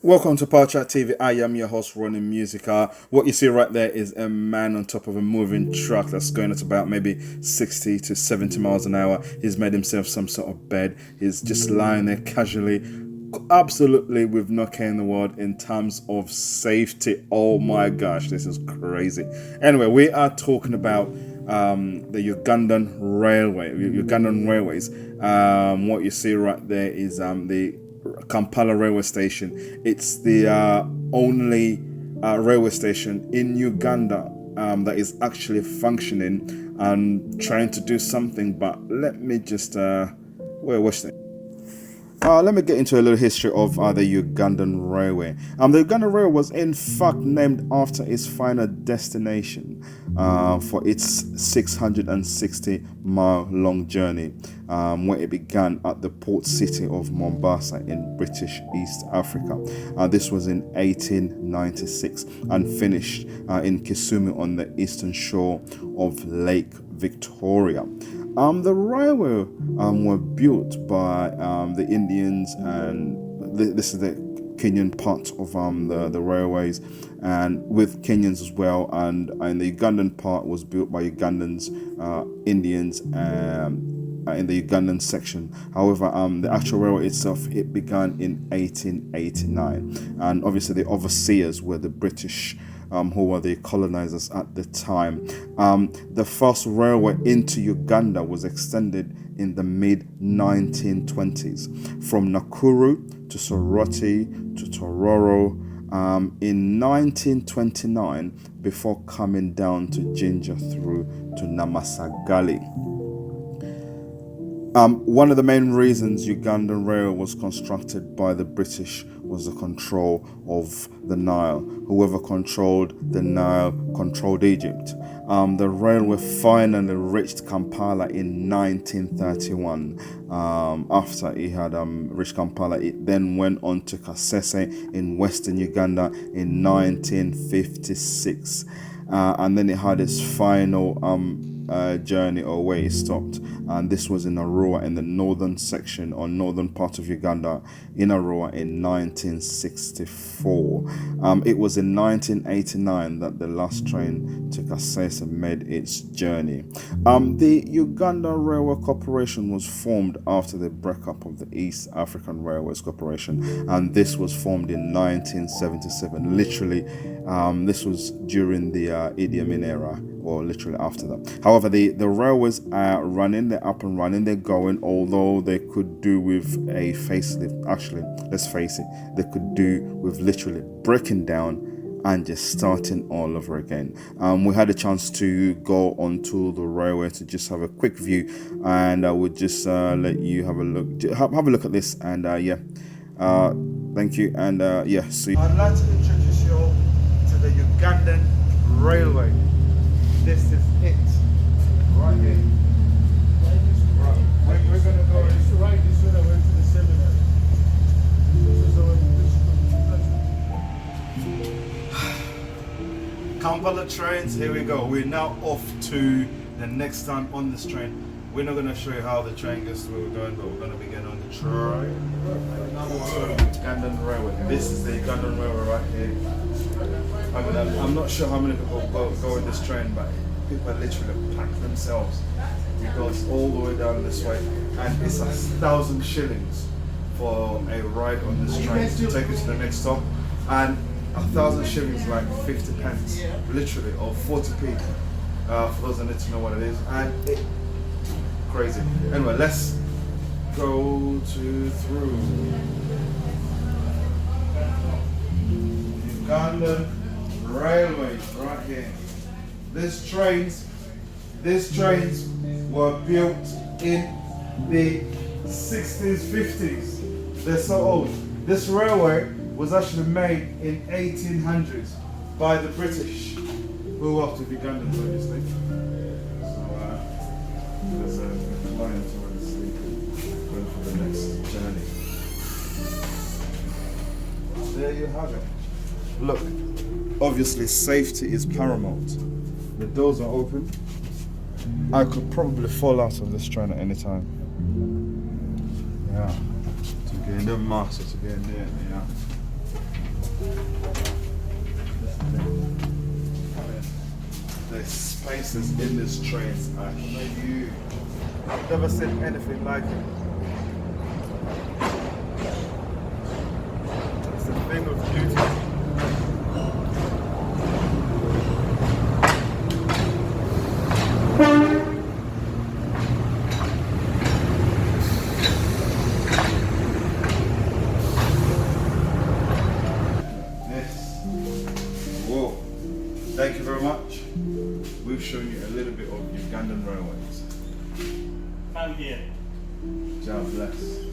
Welcome to Power Chat TV. I am your host, Ronnie Musica. What you see right there is a man on top of a moving truck that's going at about maybe 60 to 70 miles an hour. He's made himself some sort of bed. He's just lying there casually, absolutely with no care in the world in terms of safety. Oh my gosh, this is crazy. Anyway, we are talking about the Ugandan Railway, Ugandan Railways. What you see right there is the Kampala railway station. It's the only railway station in Uganda that is actually functioning and trying to do something. But let me just watch that. Let me get into a little history of the Ugandan Railway. The Ugandan Railway was in fact named after its final destination for its 660-mile long journey, where it began at the port city of Mombasa in British East Africa. This was in 1896 and finished in Kisumu on the eastern shore of Lake Victoria. The railway were built by the Indians, and this is the Kenyan part of the railways, and with Kenyans as well. And the Ugandan part was built by Ugandans, Indians, in the Ugandan section. However, the actual railway itself, it began in 1889, and obviously the overseers were the British, who were the colonizers at the time. The first railway into Uganda was extended in the mid-1920s from Nakuru to Soroti to Tororo in 1929, before coming down to Jinja through to Namasagali. One of the main reasons Ugandan Railway was constructed by the British was the control of the Nile. Whoever controlled the Nile controlled Egypt. The railway finally reached Kampala in 1931. After it had reached Kampala, it then went on to Kasese in western Uganda in 1956. And then it had its final journey, or where it stopped, and this was in Arua, in the northern section or northern part of Uganda, in Arua in 1964. It was in 1989 that the last train to Kasese made its journey. The Uganda Railway Corporation was formed after the breakup of the East African Railways Corporation, and this was formed in 1977. Literally, this was during the Idi Amin era, or literally after that. However, the railways are running, they're up and running, they're going, although they could do with a facelift. Actually, let's face it, they could do with literally breaking down and just starting all over again. We had a chance to go onto the railway to just have a quick view, and I would just let you have a look. Have a look at this, and thank you, and see. I'd like to introduce you all to the Ugandan Railway. This is it, right here. Right. We're gonna go right this way. I went to the seminary. Kampala trains, here we go. We're now off to the next time on this train. We're not gonna show you how the train gets to where we're going, but we're gonna be getting on the train. Ugandan Railway. This is the Ugandan Railway right here. I'm not sure how many people go in this train, but people literally pack themselves. It goes all the way down this way, and it's 1,000 shillings for a ride on this train to take you to the next stop, and 1,000 shillings like 50 pence, literally, or 40p. For those that need to know what it is, and crazy. Anyway, let's go through Ugandan Railways right here. These trains were built in the 60s, 50s. They're so old. This railway was actually made in 1800s by the British, who worked with Ugandans, obviously. So there's a client already sleeping, going for the next journey. There you have it. Look. Obviously, safety is paramount. The doors are open. I could probably fall out of this train at any time. Yeah. To get in the master, to get in there, yeah. faces in this trains are huge. I've never seen anything like it. It's a thing of beauty. Whoa. Thank you very much. We've shown you a little bit of Ugandan railways. Come here. God bless.